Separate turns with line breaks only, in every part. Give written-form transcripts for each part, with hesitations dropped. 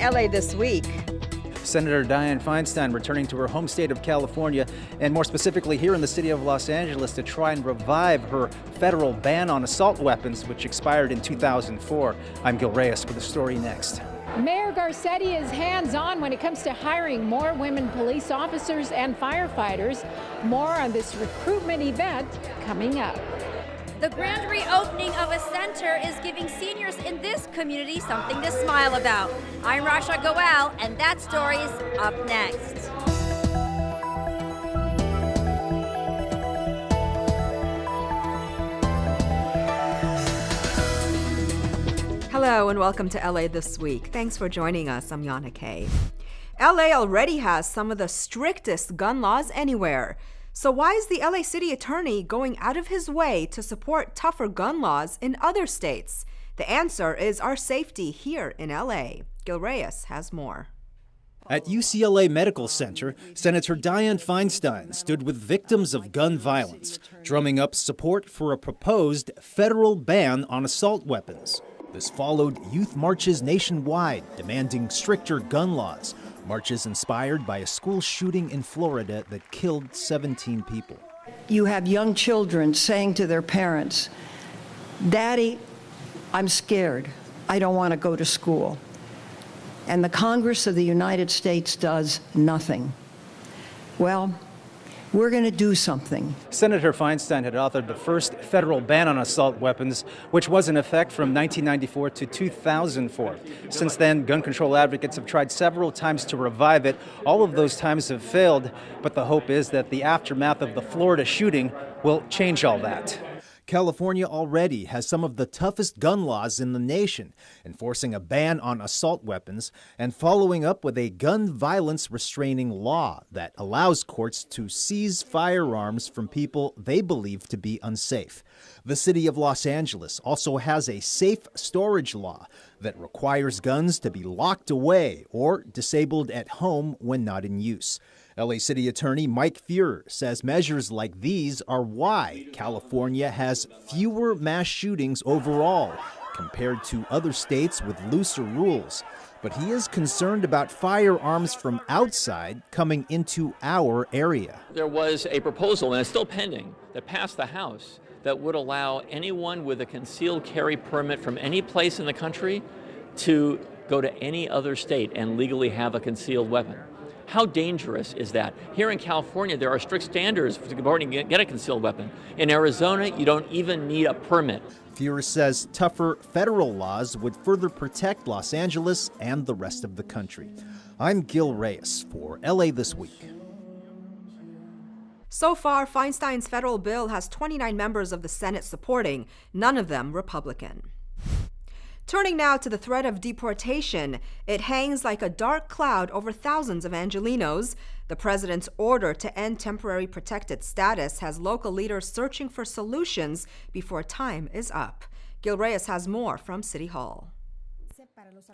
LA This Week.
Senator Dianne Feinstein returning to her home state of California, and more specifically here in the city of Los Angeles, to try and revive her federal ban on assault weapons, which expired in 2004. I'm Gil Reyes with the story next.
Mayor Garcetti is hands-on when it comes to hiring more women police officers and firefighters. More on this recruitment event coming up.
The grand reopening of a center is giving seniors in this community something to smile about. I'm Rasha Goel, and that story's up next.
Hello and welcome to LA This Week. Thanks for joining us. I'm Yana Kay. LA already has some of the strictest gun laws anywhere. So why is the LA City Attorney going out of his way to support tougher gun laws in other states? The answer is our safety here in LA. Gil Reyes has more.
At UCLA Medical Center, Senator Dianne Feinstein stood with victims of gun violence, drumming up support for a proposed federal ban on assault weapons. This followed youth marches nationwide demanding stricter gun laws, marches inspired by a school shooting in Florida that killed 17 people.
You have young children saying to their parents, "Daddy, I'm scared. I don't want to go to school." And the Congress of the United States does nothing. Well, we're going to do something.
Senator Feinstein had authored the first federal ban on assault weapons, which was in effect from 1994 to 2004. Since then, gun control advocates have tried several times to revive it. All of those times have failed, but the hope is that the aftermath of the Florida shooting will change all that. California already has some of the toughest gun laws in the nation, enforcing a ban on assault weapons and following up with a gun violence restraining law that allows courts to seize firearms from people they believe to be unsafe. The city of Los Angeles also has a safe storage law that requires guns to be locked away or disabled at home when not in use. LA City Attorney Mike Feuer says measures like these are why California has fewer mass shootings overall compared to other states with looser rules. But he is concerned about firearms from outside coming into our area.
There was a proposal, and it's still pending, that passed the House that would allow anyone with a concealed carry permit from any place in the country to go to any other state and legally have a concealed weapon. How dangerous is that? Here in California, there are strict standards to get a concealed weapon. In Arizona, you don't even need a permit.
Feuer says tougher federal laws would further protect Los Angeles and the rest of the country. I'm Gil Reyes for LA This Week.
So far, Feinstein's federal bill has 29 members of the Senate supporting, none of them Republican. Turning now to the threat of deportation, it hangs like a dark cloud over thousands of Angelenos. The president's order to end temporary protected status has local leaders searching for solutions before time is up. Gil Reyes has more from City Hall.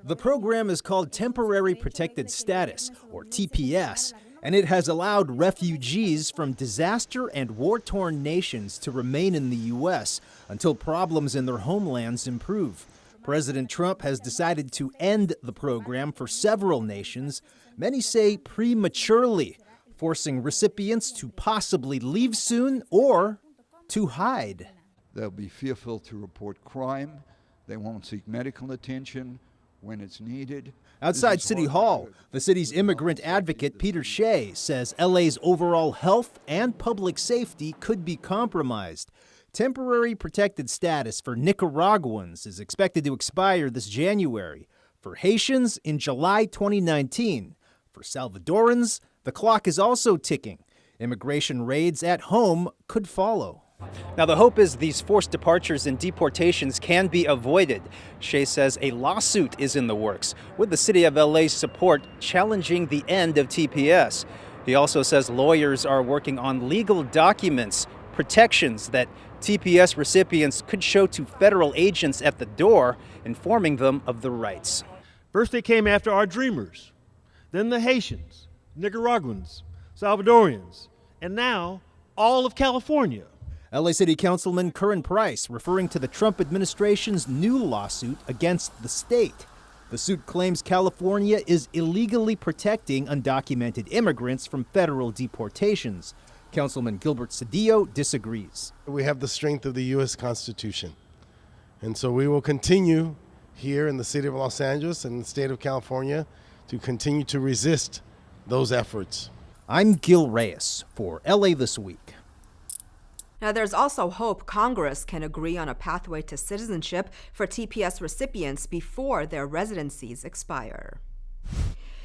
The program is called Temporary Protected Status, or TPS, and it has allowed refugees from disaster and war-torn nations to remain in the U.S. until problems in their homelands improve. President Trump has decided to end the program for several nations, many say prematurely, forcing recipients to possibly leave soon or to hide.
They'll be fearful to report crime. They won't seek medical attention when it's needed.
Outside City Hall, the city's immigrant advocate Peter Shea says LA's overall health and public safety could be compromised. Temporary protected status for Nicaraguans is expected to expire this January. For Haitians, in July 2019. For Salvadorans, the clock is also ticking. Immigration raids at home could follow. Now, the hope is these forced departures and deportations can be avoided. Shea says a lawsuit is in the works, with the city of LA's support challenging the end of TPS. He also says lawyers are working on legal documents, protections that TPS recipients could show to federal agents at the door, informing them of the rights.
First they came after our dreamers, then the Haitians, Nicaraguans, Salvadorians, and now all of California.
LA City Councilman Curran Price referring to the Trump administration's new lawsuit against the state.
The suit claims California is illegally protecting undocumented immigrants from federal deportations. Councilman Gilbert Cedillo disagrees.
We have the strength of the U.S. Constitution, and so we will continue here in the city of Los Angeles and the state of California to continue to resist those efforts.
I'm Gil Reyes for LA This Week.
Now, there's also hope Congress can agree on a pathway to citizenship for TPS recipients before their residencies expire.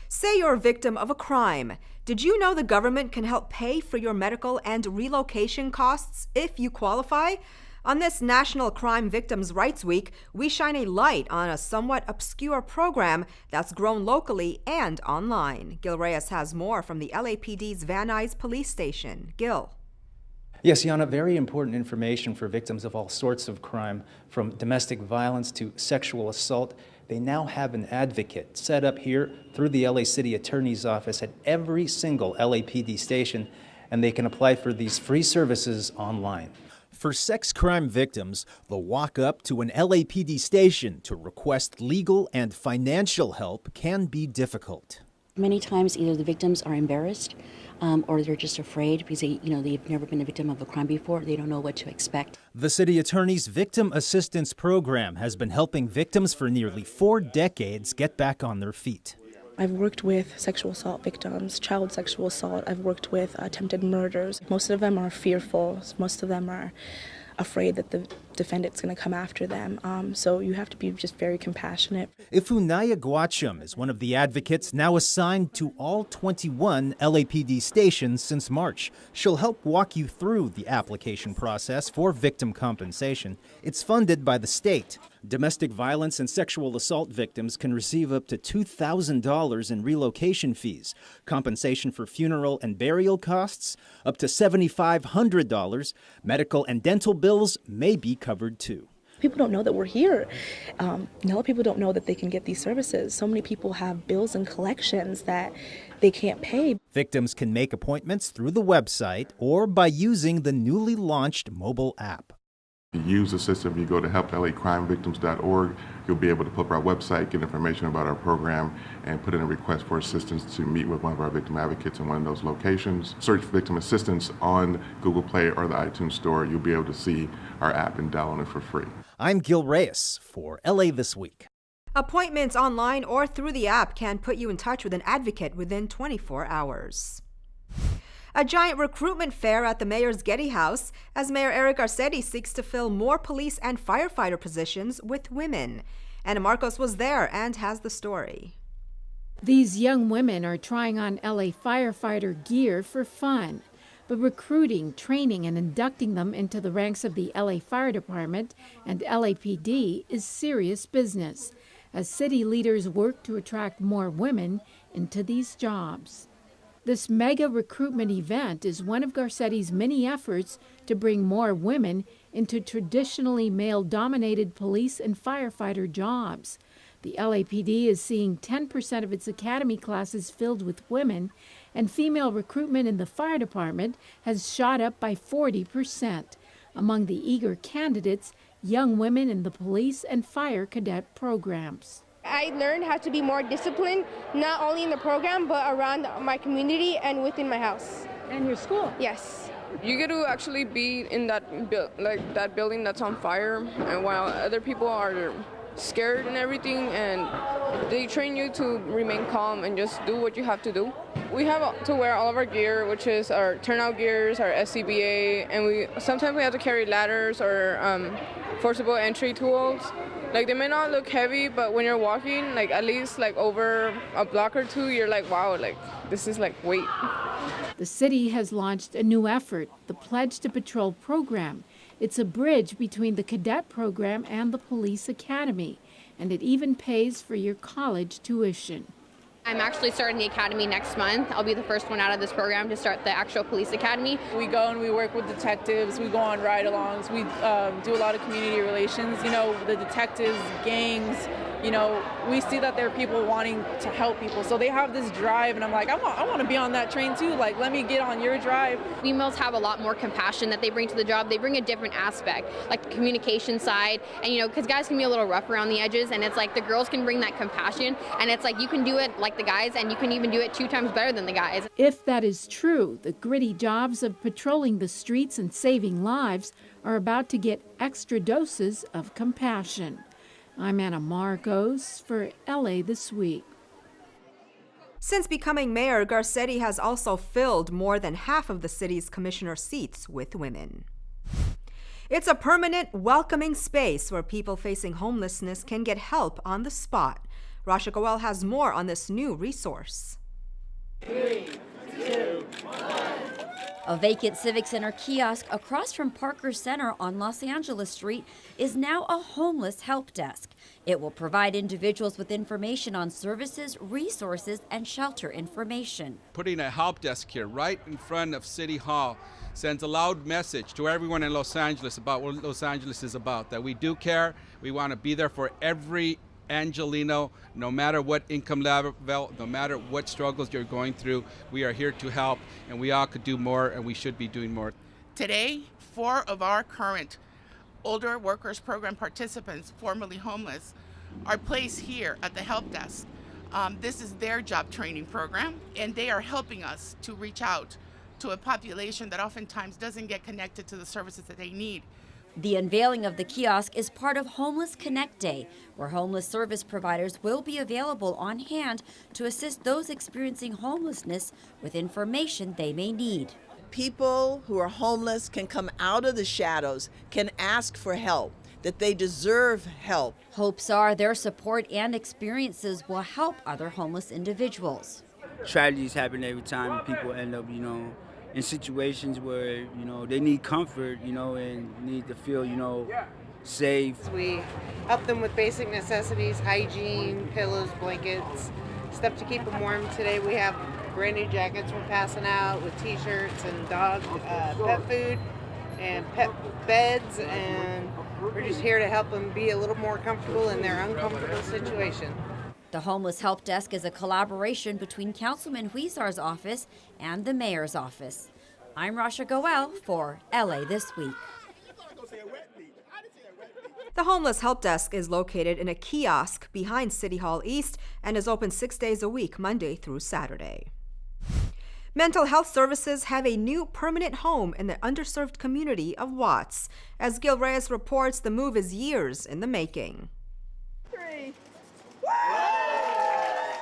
Say you're a victim of a crime. Did you know the government can help pay for your medical and relocation costs if you qualify? On this National Crime Victims' Rights Week, we shine a light on a somewhat obscure program that's grown locally and online. Gil Reyes has more from the LAPD's Van Nuys police station. Gil.
Yes, Yana, very important information for victims of all sorts of crime, from domestic violence to sexual assault. They now have an advocate set up here through the LA City Attorney's Office at every single LAPD station, and they can apply for these free services online.
For sex crime victims, the walk up to an LAPD station to request legal and financial help can be difficult.
Many times either the victims are embarrassed or they're just afraid because they've never been a victim of a crime before. They don't know what to expect.
The city attorney's Victim Assistance Program has been helping victims for nearly 4 decades get back on their feet.
I've worked with sexual assault victims, child sexual assault. I've worked with attempted murders. Most of them are fearful. Most of them are afraid that the defendant's going to come after them. So you have to be just very compassionate.
Ifunaya Guacham is one of the advocates now assigned to all 21 LAPD stations since March. She'll help walk you through the application process for victim compensation. It's funded by the state. Domestic violence and sexual assault victims can receive up to $2,000 in relocation fees, compensation for funeral and burial costs, up to $7,500. Medical and dental bills may be covered too.
People don't know that we're here. A lot of people don't know that they can get these services. So many people have bills and collections that they can't pay.
Victims can make appointments through the website or by using the newly launched mobile app.
Use the system. You go to helpLACrimeVictims.org. You'll be able to pull up our website, get information about our program, and put in a request for assistance to meet with one of our victim advocates in one of those locations. Search for Victim Assistance on Google Play or the iTunes Store. You'll be able to see our app and download it for free.
I'm Gil Reyes for LA This Week.
Appointments online or through the app can put you in touch with an advocate within 24 hours. A giant recruitment fair at the mayor's Getty House as Mayor Eric Garcetti seeks to fill more police and firefighter positions with women. Anna Marcos was there and has the story.
These young women are trying on LA firefighter gear for fun, but recruiting, training, and inducting them into the ranks of the LA Fire Department and LAPD is serious business, as city leaders work to attract more women into these jobs. This mega recruitment event is one of Garcetti's many efforts to bring more women into traditionally male-dominated police and firefighter jobs. The LAPD is seeing 10% of its academy classes filled with women, and female recruitment in the fire department has shot up by 40%. Among the eager candidates, young women in the police and fire cadet programs.
I learned how to be more disciplined, not only in the program, but around my community and within my house.
And your school?
Yes.
You get to actually be in that building that's on fire, and while other people are scared and everything, and they train you to remain calm and just do what you have to do. We have to wear all of our gear, which is our turnout gears, our SCBA, and sometimes we have to carry ladders or forcible entry tools. Like, they may not look heavy, but when you're walking, at least over a block or two, you're like, wow, this is weight.
The city has launched a new effort, the Pledge to Patrol program. It's a bridge between the cadet program and the police academy, and it even pays for your college tuition.
I'm actually starting the academy next month. I'll be the first one out of this program to start the actual police academy.
We go and we work with detectives. We go on ride-alongs. We do a lot of community relations. The detectives, gangs, you know, we see that there are people wanting to help people. So they have this drive, and I'm like, I want to be on that train too. Like, let me get on your drive.
Females have a lot more compassion that they bring to the job. They bring a different aspect, like the communication side. And, you know, because guys can be a little rough around the edges, and it's like the girls can bring that compassion. And it's like you can do it like the guys, and you can even do it 2 times better than the guys.
If that is true, the gritty jobs of patrolling the streets and saving lives are about to get extra doses of compassion. I'm Anna Marcos for LA This Week.
Since becoming mayor, Garcetti has also filled more than half of the city's commissioner seats with women. It's a permanent, welcoming space where people facing homelessness can get help on the spot. Rasha Goel has more on this new resource.
3, 2, 1. A vacant Civic Center kiosk across from Parker Center on Los Angeles Street is now a homeless help desk. It will provide individuals with information on services, resources, and shelter information.
Putting a help desk here right in front of City Hall sends a loud message to everyone in Los Angeles about what Los Angeles is about, that we do care, we want to be there for every Angelino, no matter what income level, no matter what struggles you're going through. We are here to help, and we all could do more, and we should be doing more.
Today, 4 of our current Older Workers Program participants, formerly homeless, are placed here at the help desk. This is their job training program, and they are helping us to reach out to a population that oftentimes doesn't get connected to the services that they need.
The unveiling of the kiosk is part of Homeless Connect Day, where homeless service providers will be available on hand to assist those experiencing homelessness with information they may need.
People who are homeless can come out of the shadows, can ask for help, that they deserve help.
Hopes are their support and experiences will help other homeless individuals.
Tragedies happen every time. People end up, in situations where, they need comfort, and need to feel, safe.
We help them with basic necessities, hygiene, pillows, blankets, stuff to keep them warm. Today we have brand new jackets we're passing out with t-shirts and dog pet food and pet beds, and we're just here to help them be a little more comfortable in their uncomfortable situation.
The Homeless Help Desk is a collaboration between Councilman Huizar's office and the mayor's office. I'm Rasha Goel for LA This Week.
The Homeless Help Desk is located in a kiosk behind City Hall East and is open 6 days a week, Monday through Saturday. Mental health services have a new permanent home in the underserved community of Watts. As Gil Reyes reports, the move is years in the making.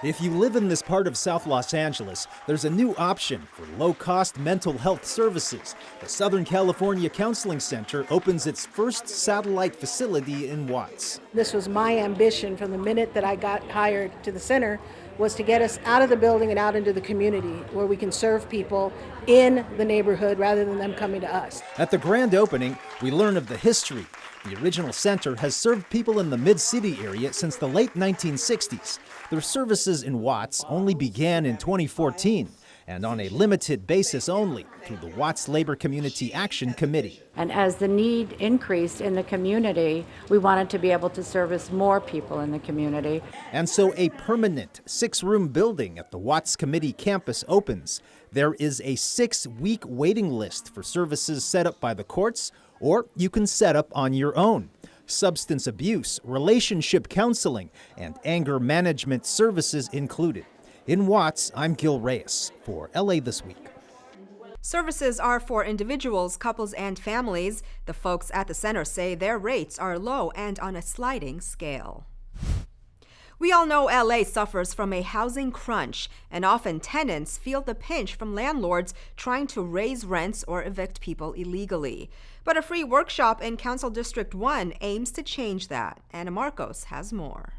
If you live in this part of South Los Angeles, there's a new option for low-cost mental health services. The Southern California Counseling Center opens its first satellite facility in Watts.
This was my ambition from the minute that I got hired to the center, was to get us out of the building and out into the community where we can serve people in the neighborhood rather than them coming to us.
At the grand opening, we learn of the history. The original center has served people in the Mid-City area since the late 1960s. Their services in Watts only began in 2014, and on a limited basis only through the Watts Labor Community Action Committee.
And as the need increased in the community, we wanted to be able to service more people in the community.
And so a permanent 6-room building at the Watts Committee campus opens. There is a 6-week waiting list for services set up by the courts, or you can set up on your own. Substance abuse, relationship counseling, and anger management services included. In Watts, I'm Gil Reyes for LA This Week.
Services are for individuals, couples, and families. The folks at the center say their rates are low and on a sliding scale. We all know LA suffers from a housing crunch, and often tenants feel the pinch from landlords trying to raise rents or evict people illegally. But a free workshop in Council District 1 aims to change that. Anna Marcos has more.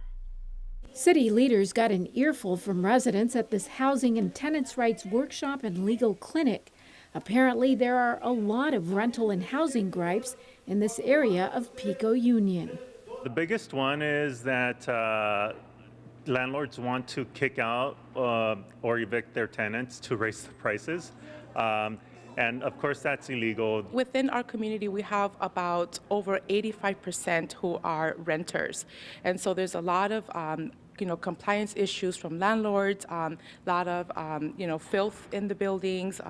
City leaders got an earful from residents at this housing and tenants' rights workshop and legal clinic. Apparently, there are a lot of rental and housing gripes in this area of Pico Union.
The biggest one is that landlords want to kick out or evict their tenants to raise the prices. And of course, that's illegal.
Within our community, we have about over 85% who are renters. And so there's a lot of compliance issues from landlords, a lot of, filth in the buildings,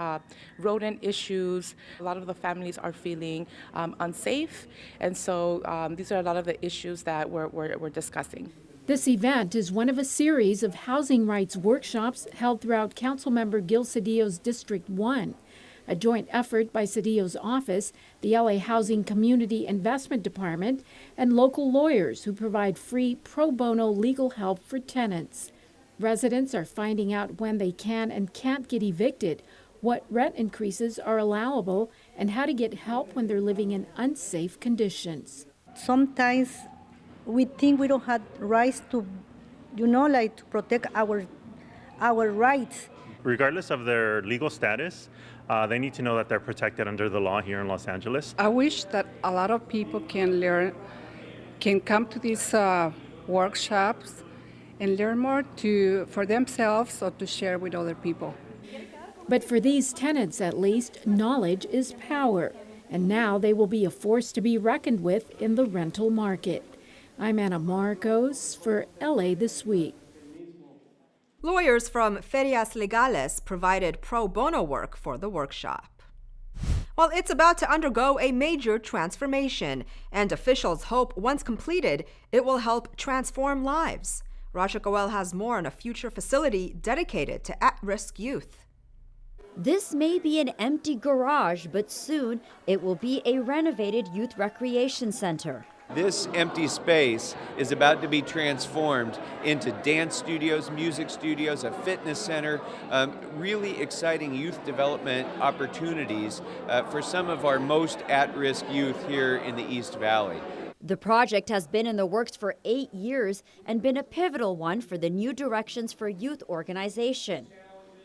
rodent issues. A lot of the families are feeling unsafe. And so these are a lot of the issues that we're discussing.
This event is one of a series of housing rights workshops held throughout Councilmember Gil Cedillo's District 1, a joint effort by Cedillo's office, the LA Housing Community Investment Department, and local lawyers who provide free pro bono legal help for tenants. Residents are finding out when they can and can't get evicted, what rent increases are allowable, and how to get help when they're living in unsafe conditions.
Sometimes we think we don't have rights to, to protect our rights.
Regardless of their legal status, they need to know that they're protected under the law here in Los Angeles.
I wish that a lot of people can come to these workshops and learn more for themselves or to share with other people.
But for these tenants, at least, knowledge is power, and now they will be a force to be reckoned with in the rental market. I'm Anna Marcos for LA This Week.
Lawyers from Ferias Legales provided pro bono work for the workshop. Well, it's about to undergo a major transformation, and officials hope once completed, it will help transform lives. Rasha Goel has more on a future facility dedicated to at-risk youth.
This may be an empty garage, but soon it will be a renovated youth recreation center.
This empty space is about to be transformed into dance studios, music studios, a fitness center, really exciting youth development opportunities for some of our most at-risk youth here in the East Valley.
The project has been in the works for 8 years and been a pivotal one for the New Directions for Youth organization.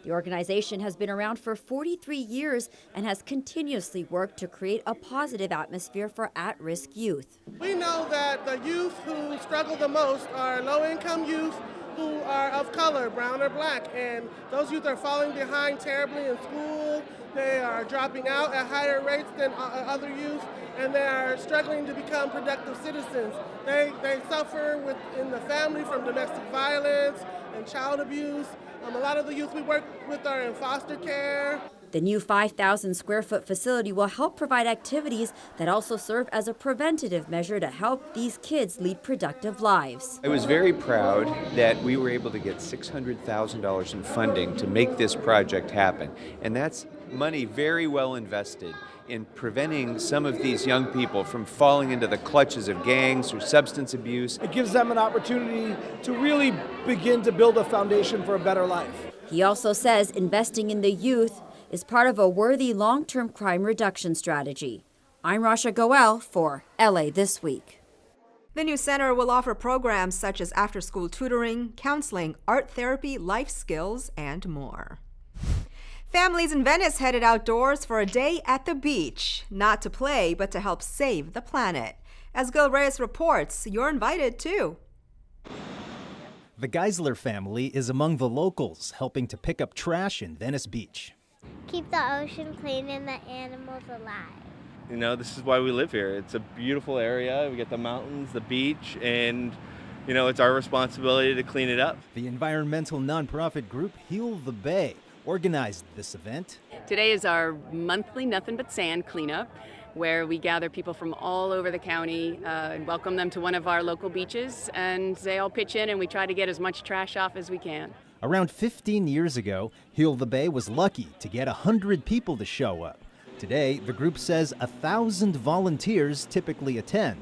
The organization has been around for 43 years and has continuously worked to create a positive atmosphere for at-risk youth.
We know that the youth who struggle the most are low-income youth who are of color, brown or black, and those youth are falling behind terribly in school. They are dropping out at higher rates than other youth, and they are struggling to become productive citizens. They suffer in the family from domestic violence and child abuse. A lot of the youth we work with are in foster care.
The new 5,000 square foot facility will help provide activities that also serve as a preventative measure to help these kids lead productive lives.
I was very proud that we were able to get $600,000 in funding to make this project happen. And that's money very well invested in preventing some of these young people from falling into the clutches of gangs or substance abuse.
It gives them an opportunity to really begin to build a foundation for a better life.
He also says investing in the youth is part of a worthy long-term crime reduction strategy. I'm Rasha Goel for LA This Week.
The new center will offer programs such as after-school tutoring, counseling, art therapy, life skills, and more. Families in Venice headed outdoors for a day at the beach, not to play, but to help save the planet. As Gil Reyes reports, you're invited too.
The Geisler family is among the locals helping to pick up trash in Venice Beach.
Keep the ocean clean and the animals alive.
You know, this is why we live here. It's a beautiful area. We get the mountains, the beach, and it's our responsibility to clean it up.
The environmental nonprofit group Heal the Bay organized this event.
Today is our monthly Nothing But Sand cleanup, where we gather people from all over the county and welcome them to one of our local beaches, and they all pitch in and we try to get as much trash off as we can.
Around 15 years ago, Heal the Bay was lucky to get 100 people to show up. Today, the group says 1,000 volunteers typically attend.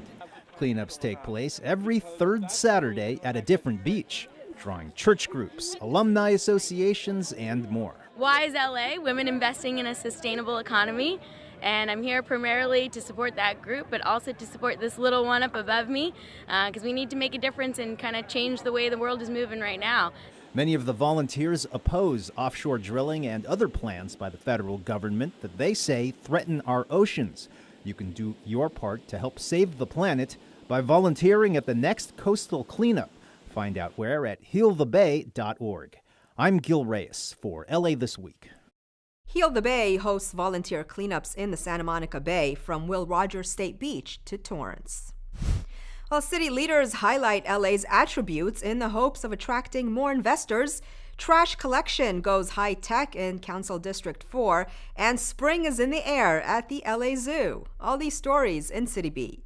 Cleanups take place every third Saturday at a different beach, drawing church groups, alumni associations, and more.
WISE LA, Women Investing in a Sustainable Economy, and I'm here primarily to support that group, but also to support this little one up above me, because we need to make a difference and kind of change the way the world is moving right now.
Many of the volunteers oppose offshore drilling and other plans by the federal government that they say threaten our oceans. You can do your part to help save the planet by volunteering at the next coastal cleanup. Find out where at healthebay.org. I'm Gil Reyes for LA This Week.
Heal the Bay hosts volunteer cleanups in the Santa Monica Bay from Will Rogers State Beach to Torrance. While city leaders highlight LA's attributes in the hopes of attracting more investors, trash collection goes high-tech in Council District 4, and spring is in the air at the LA Zoo. All these stories in CityBeat.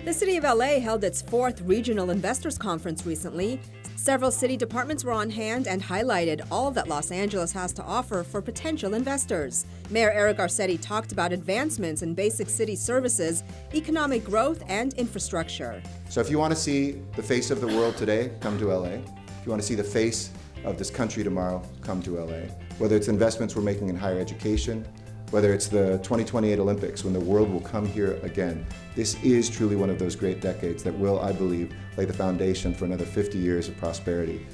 The City of LA held its 4th Regional Investors Conference recently. Several city departments were on hand and highlighted all that Los Angeles has to offer for potential investors. Mayor Eric Garcetti talked about advancements in basic city services, economic growth, and infrastructure.
So if you want to see the face of the world today, come to LA. If you want to see the face of this country tomorrow, come to LA. Whether it's investments we're making in higher education, whether it's the 2028 Olympics, when the world will come here again. This is truly one of those great decades that will, I believe, lay the foundation for another 50 years of prosperity.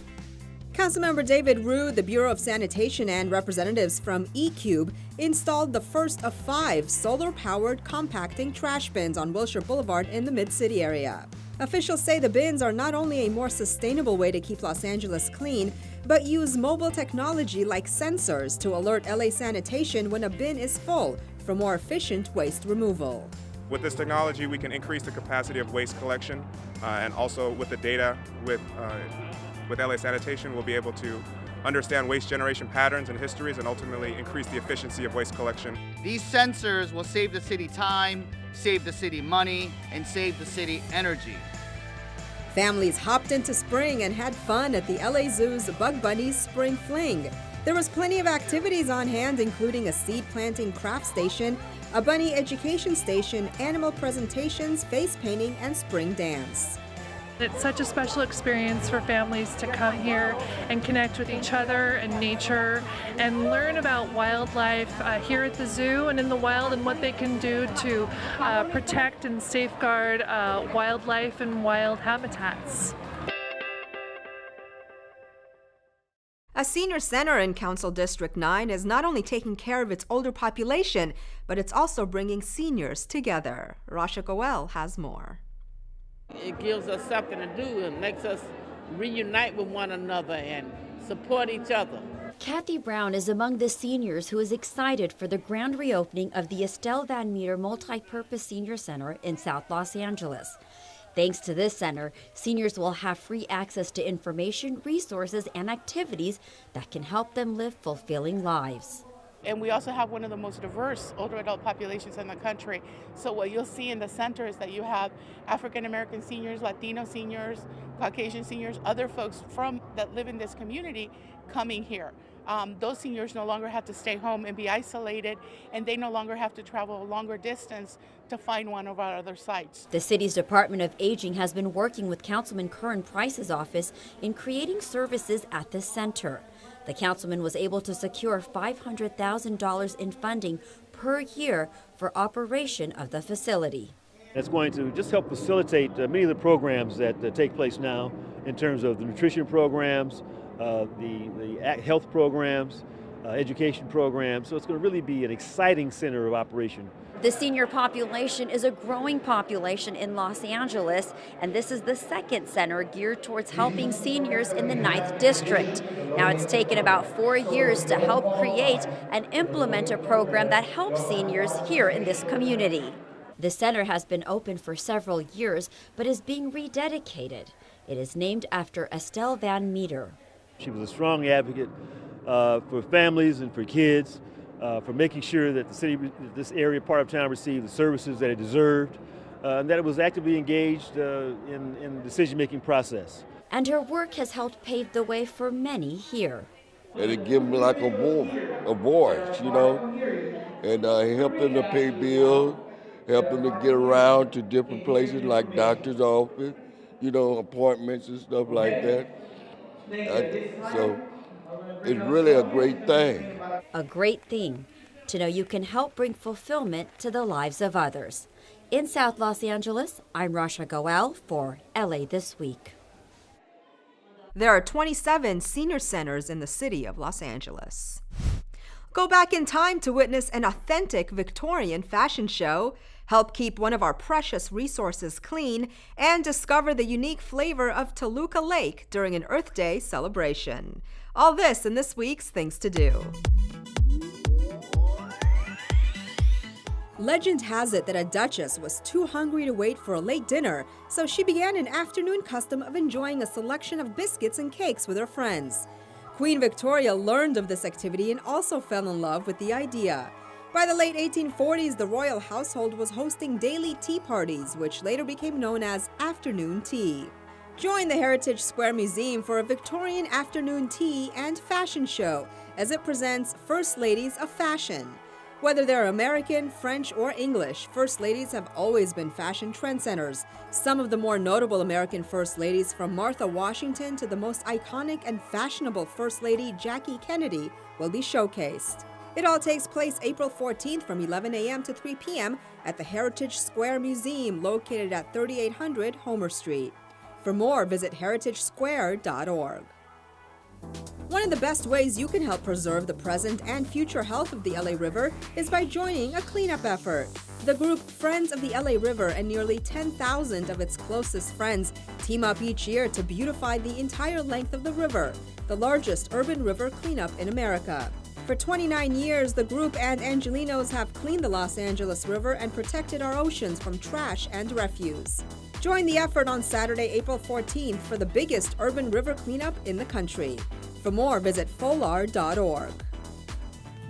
Councilmember David Rue, the Bureau of Sanitation, and representatives from E-Cube installed the first of 5 solar-powered compacting trash bins on Wilshire Boulevard in the Mid-City area. Officials say the bins are not only a more sustainable way to keep Los Angeles clean, but use mobile technology like sensors to alert LA Sanitation when a bin is full for more efficient waste removal.
With this technology, we can increase the capacity of waste collection, and also with the data with LA Sanitation, we'll be able to understand waste generation patterns and histories and ultimately increase the efficiency of waste collection.
These sensors will save the city time, save the city money, and save the city energy.
Families hopped into spring and had fun at the LA Zoo's Bug Bunnies Spring Fling. There was plenty of activities on hand, including a seed planting craft station, a bunny education station, animal presentations, face painting, and spring dance.
It's such a special experience for families to come here and connect with each other and nature and learn about wildlife here at the zoo and in the wild and what they can do to protect and safeguard wildlife and wild habitats.
A senior center in Council District 9 is not only taking care of its older population, but it's also bringing seniors together. Rasha Goel has more.
It gives us something to do and makes us reunite with one another and support each other.
Kathy Brown is among the seniors who is excited for the grand reopening of the Estelle Van Meter Multipurpose Senior Center in South Los Angeles. Thanks to this center, seniors will have free access to information, resources, and activities that can help them live fulfilling lives.
And we also have one of the most diverse older adult populations in the country. So what you'll see in the center is that you have African American seniors, Latino seniors, Caucasian seniors, other folks that live in this community coming here. Those seniors no longer have to stay home and be isolated, and they no longer have to travel a longer distance to find one of our other sites.
The city's Department of Aging has been working with Councilman Curran Price's office in creating services at the center. The councilman was able to secure $500,000 in funding per year for operation of the facility.
It's going to just help facilitate many of the programs that take place now in terms of the nutrition programs, the health programs, education programs. So it's going to really be an exciting center of operation.
The senior population is a growing population in Los Angeles, and this is the second center geared towards helping seniors in the 9th District. Now, it's taken about 4 years to help create and implement a program that helps seniors here in this community. The center has been open for several years, but is being rededicated. It is named after Estelle Van Meter.
She was a strong advocate for families and for kids, for making sure that the city, this area part of town, received the services that it deserved, and that it was actively engaged in the decision-making process.
And her work has helped pave the way for many here.
And it gave me like a voice, you know, and helped them to pay bills, helped them to get around to different places like doctor's office, you know, appointments and stuff like that. So it's really a great thing.
A great thing to know you can help bring fulfillment to the lives of others. In South Los Angeles, I'm Rasha Goel for LA This Week.
There are 27 senior centers in the city of Los Angeles. Go back in time to witness an authentic Victorian fashion show help keep one of our precious resources clean, and discover the unique flavor of Toluca Lake during an Earth Day celebration. All this in this week's Things to Do. Legend has it that a duchess was too hungry to wait for a late dinner, so she began an afternoon custom of enjoying a selection of biscuits and cakes with her friends. Queen Victoria learned of this activity and also fell in love with the idea. By the late 1840s, the royal household was hosting daily tea parties, which later became known as afternoon tea. Join the Heritage Square Museum for a Victorian afternoon tea and fashion show as it presents First Ladies of Fashion. Whether they're American, French, or English, First Ladies have always been fashion trendsetters. Some of the more notable American First Ladies, from Martha Washington to the most iconic and fashionable First Lady Jackie Kennedy, will be showcased. It all takes place April 14th from 11 a.m. to 3 p.m. at the Heritage Square Museum, located at 3800 Homer Street. For more, visit heritagesquare.org. One of the best ways you can help preserve the present and future health of the LA River is by joining a cleanup effort. The group Friends of the LA River and nearly 10,000 of its closest friends team up each year to beautify the entire length of the river, the largest urban river cleanup in America. For 29 years, the group and Angelinos have cleaned the Los Angeles River and protected our oceans from trash and refuse. Join the effort on Saturday, April 14th for the biggest urban river cleanup in the country. For more, visit folar.org.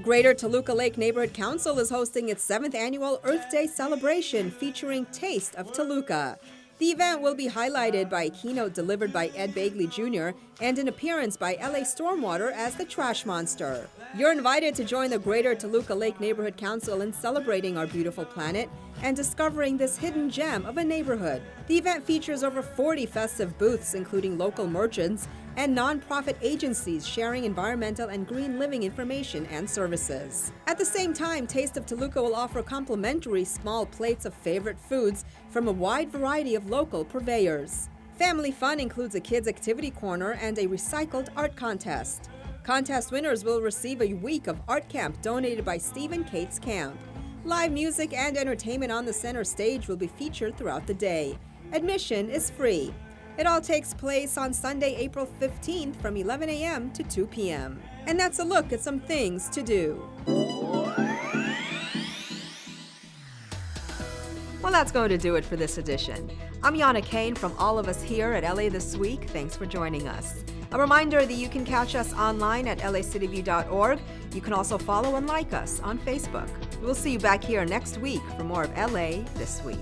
Greater Toluca Lake Neighborhood Council is hosting its 7th annual Earth Day celebration featuring Taste of Toluca. The event will be highlighted by a keynote delivered by Ed Bagley Jr. and an appearance by LA Stormwater as the Trash Monster. You're invited to join the Greater Toluca Lake Neighborhood Council in celebrating our beautiful planet and discovering this hidden gem of a neighborhood. The event features over 40 festive booths, including local merchants and nonprofit agencies sharing environmental and green living information and services. At the same time, Taste of Toluca will offer complimentary small plates of favorite foods from a wide variety of local purveyors. Family fun includes a kids' activity corner and a recycled art contest. Contest winners will receive a week of art camp donated by Steve and Kate's Camp. Live music and entertainment on the center stage will be featured throughout the day. Admission is free. It all takes place on Sunday, April 15th from 11 a.m. to 2 p.m. And that's a look at some things to do. Well, that's going to do it for this edition. I'm Yana Kane from all of us here at LA This Week. Thanks for joining us. A reminder that you can catch us online at lacitybeview.org. You can also follow and like us on Facebook. We'll see you back here next week for more of LA This Week.